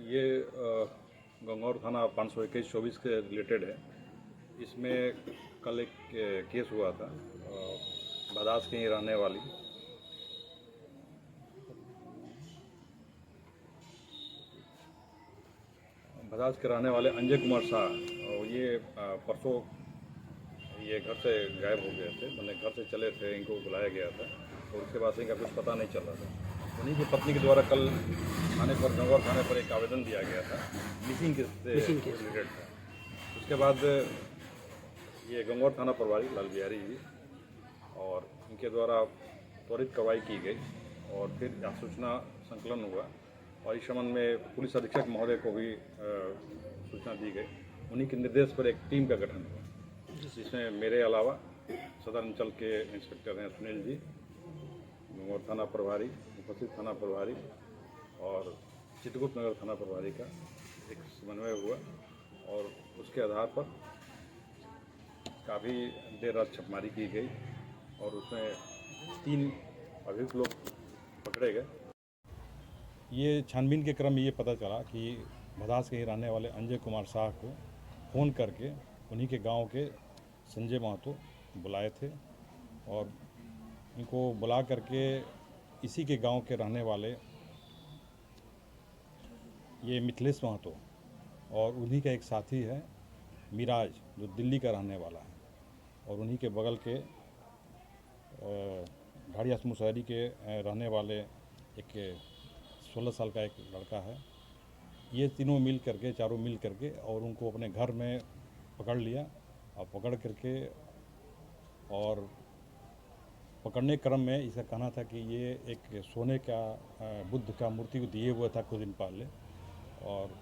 ये गंगौर थाना 521-24 के रिलेटेड है। इसमें कल एक केस हुआ था। भदास की ही रहने वाली भदास के रहने वाले अंजय कुमार शाह, और ये परसों ये घर से गायब हो गए थे। मैंने घर से चले थे, इनको बुलाया गया था और उसके बाद से इनका कुछ पता नहीं चल रहा था। उन्हीं की पत्नी के द्वारा कल थाने पर, गंगौर थाने पर एक आवेदन दिया गया था, मिसिंग से रिलेटेड था। उसके बाद ये गंगौर थाना प्रभारी लाल बिहारी जी और इनके द्वारा त्वरित कार्रवाई की गई और फिर सूचना संकलन हुआ और इस संबंध में पुलिस अधीक्षक महोदय को भी सूचना दी गई। उन्हीं के निर्देश पर एक टीम का गठन हुआ, जिसमें मेरे अलावा सदर अंचल के इंस्पेक्टर हैं सुनील जी, गंगौर थाना प्रभारी, उपस्थित थाना प्रभारी और चित्रगुप्त नगर थाना प्रभारी का एक समन्वय हुआ और उसके आधार पर काफ़ी देर रात छापेमारी की गई और उसमें 3 अभियुक्त लोग पकड़े गए। ये छानबीन के क्रम में ये पता चला कि भदास के ही रहने वाले अंजय कुमार शाह को फ़ोन करके उन्हीं के गांव के संजय महतो बुलाए थे और इनको बुला करके इसी के गांव के रहने वाले ये मिथिलेश महतो और उन्हीं का एक साथी है मिराज, जो दिल्ली का रहने वाला है, और उन्हीं के बगल के घाड़िया मुसहरी के रहने वाले एक 16 साल का एक लड़का है। ये तीनों मिल करके, चारों मिल करके और उनको अपने घर में पकड़ लिया और पकड़ करके और पकड़ने क्रम में इसका कहना था कि ये एक सोने का बुद्ध का मूर्ति को दिए हुआ था कुछ दिन पहले और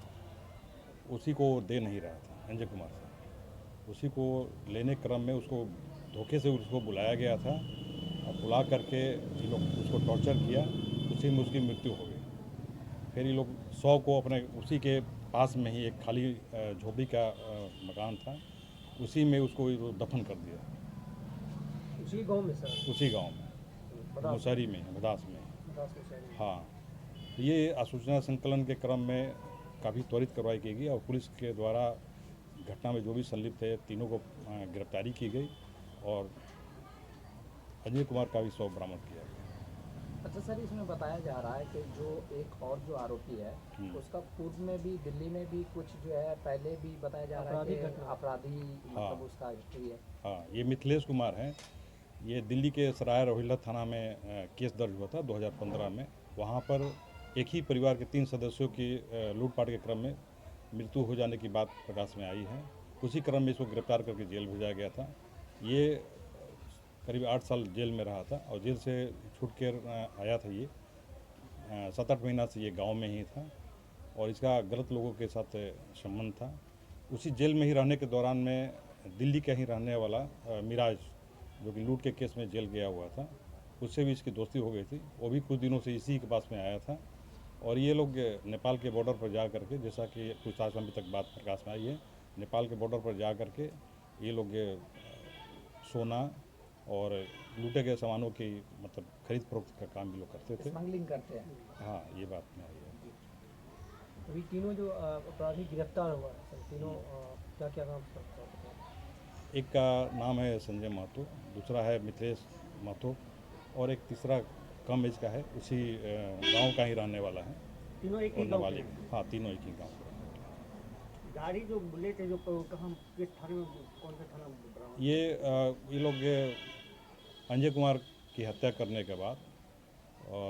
उसी को दे नहीं रहा था अंजय कुमार से। उसी को लेने क्रम में उसको धोखे से उसको बुलाया गया था और बुला करके ये लोग उसको टॉर्चर किया, उसी में उसकी मृत्यु हो गई। फिर ये लोग 100 को अपने उसी के पास में ही एक खाली झोपड़ी का मकान था, उसी में उसको दफन कर दिया। उसी गांव में सर? उसी गांव में, मुसहरी में, भदास में। हाँ, ये सूचना संकलन के क्रम में काफ़ी त्वरित कार्रवाई की गई और पुलिस के द्वारा घटना में जो भी संलिप्त है तीनों को गिरफ्तारी की गई और अजय कुमार का भी शव बरामद किया गया। अच्छा सर, इसमें बताया जा रहा है कि जो एक और जो आरोपी है उसका पूर्व में भी दिल्ली में भी कुछ जो है पहले भी बताया जा रहा है कि अपराधी मतलब उसका हिस्ट्री है। हाँ, ये मिथिलेश कुमार हैं। ये दिल्ली के सराय रोहिल्ला थाना में केस दर्ज हुआ था 2015 में। वहाँ पर एक ही परिवार के 3 सदस्यों की लूटपाट के क्रम में मृत्यु हो जाने की बात प्रकाश में आई है। उसी क्रम में इसको गिरफ्तार करके जेल भेजा गया था। ये करीब 8 साल जेल में रहा था और जेल से छूट कर आया था। ये 7-8 महीना से ये गांव में ही था और इसका गलत लोगों के साथ संबंध था। उसी जेल में ही रहने के दौरान में दिल्ली का ही रहने वाला मिराज, जो कि लूट के केस में जेल गया हुआ था, उससे भी इसकी दोस्ती हो गई थी। वो भी कुछ दिनों से इसी के पास में आया था और ये लोग नेपाल के बॉर्डर पर जा करके, जैसा कि कुछ आज अभी तक बात प्रकाश में आई है, नेपाल के बॉर्डर पर जा करके ये लोग सोना और लूटे गए सामानों की मतलब खरीद फरोख्त का काम भी लोग करते थे। स्मगलिंग करते हैं। हाँ, ये बात में आई है। अभी तीनों जो अपराधी गिरफ्तार हुआ है, तीनों क्या क्या नाम सकता है? एक का नाम है संजय महतो, दूसरा है मिथिलेश महतो और एक तीसरा कम एज का है, उसी गांव का ही रहने वाला है। तीनों एक ही गांव के? हाँ, तीनों एक ही गांव के। गाड़ी जो बुलेट है जो कहाँ, किस थाने में, कौन सा थाना? ये लोग अंजय कुमार की हत्या करने के बाद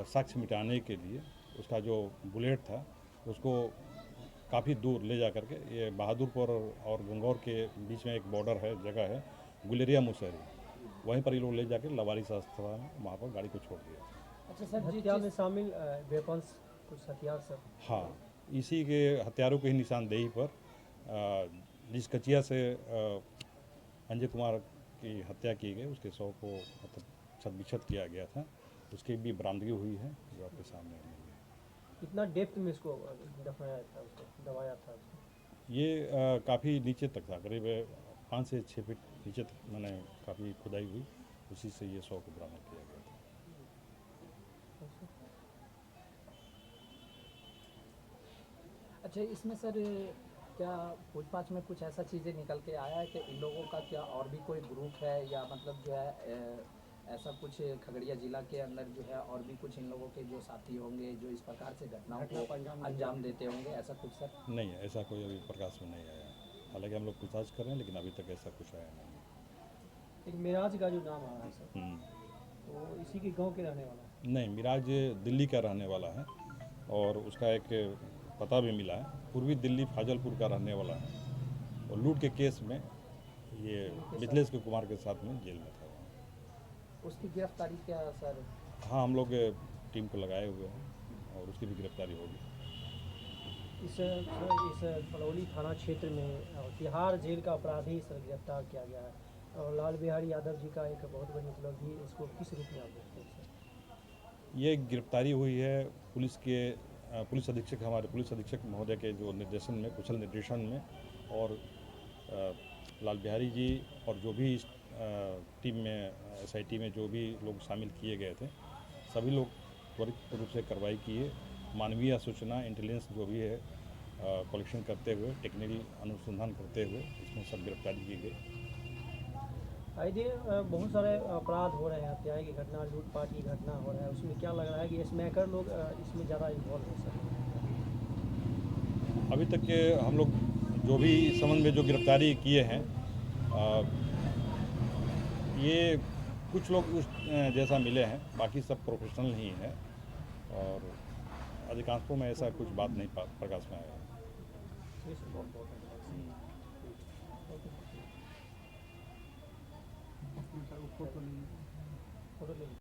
साक्ष्य मिटाने के लिए उसका जो बुलेट था उसको काफ़ी दूर ले जा करके, ये बहादुरपुर और गंगौर के बीच में एक बॉर्डर है, जगह है गुलेरिया मुसहरी, वहीं पर ये लोग ले जाकर लवारिस अस्थान में वहाँ पर गाड़ी को छोड़ दिया। अच्छा सर, हत्या में शामिल वेपन्स, कुछ हथियार सर? हाँ, इसी के हथियारों की निशानदेही पर जिस कचिया से अंजय कुमार की हत्या की गई उसके शव को मतलब छत बिछत किया गया था, उसकी भी बरामदगी हुई है जो आपके सामने आई है। कितना डेप्थ में इसको दफनाया था, उसको दबाया था? ये काफ़ी नीचे तक था, करीब 5 से 6 फीट नीचे तक मैंने काफ़ी खुदाई हुई, उसी से ये शव को बरामद किया गया था। अच्छा, इसमें सर क्या पूछताछ में कुछ ऐसा चीज़ें निकल के आया है कि इन लोगों का क्या और भी कोई ग्रुप है, या मतलब जो है ऐसा कुछ खगड़िया जिला के अंदर जो है और भी कुछ इन लोगों के जो साथी होंगे जो इस प्रकार से घटनाओं को अंजाम देते होंगे, ऐसा कुछ सर? नहीं, ऐसा कोई अभी प्रकाश में नहीं आया। हालांकि हम लोग पूछताछ कर रहे हैं, लेकिन अभी तक ऐसा कुछ आया नहीं है। एक मिराज का जो नाम आ रहा है सर, तो इसी के गांव के रहने वाला है? नहीं, मिराज दिल्ली का रहने वाला है और उसका एक पता भी मिला है, पूर्वी दिल्ली फाजलपुर का रहने वाला है और लूट के केस में ये मिथिलेश के कुमार के साथ में जेल में था। उसकी गिरफ्तारी क्या सर? हाँ, हम लोग टीम को लगाए हुए हैं और उसकी भी गिरफ्तारी होगी। इस बलौली थाना क्षेत्र में तिहाड़ जेल का अपराधी सर गिरफ्तार किया गया है, और लाल बिहारी यादव जी का एक बहुत बड़ी उपलब्धि, इसको किस रूप में आप देखते हैं सर? ये गिरफ्तारी हुई है पुलिस अधीक्षक, हमारे पुलिस अधीक्षक महोदय के जो निर्देशन में, कुशल निर्देशन में, और लाल बिहारी जी और जो भी इस टीम में, SIT में जो भी लोग शामिल किए गए थे, सभी लोग त्वरित रूप से कार्रवाई किए। मानवीय सूचना, इंटेलिजेंस जो भी है कलेक्शन करते हुए, टेक्निकल अनुसंधान करते हुए इसमें सब गिरफ्तारी की गई। आए दिन बहुत सारे अपराध हो रहे हैं, हत्याएं की घटना, लूटपाट की घटना हो रहा है, उसमें क्या लग रहा है कि स्मैकर लोग इसमें ज़्यादा इन्वॉल्व हो सकते हैं? अभी तक के हम लोग जो भी इस संबंध में जो गिरफ्तारी किए हैं, ये कुछ लोग उस जैसा मिले हैं, बाकी सब प्रोफेशनल ही हैं और अधिकांशों में ऐसा कुछ बात नहीं प्रकाश में आया है। जी सर, बहुत बहुत धन्यवाद। फोटो ले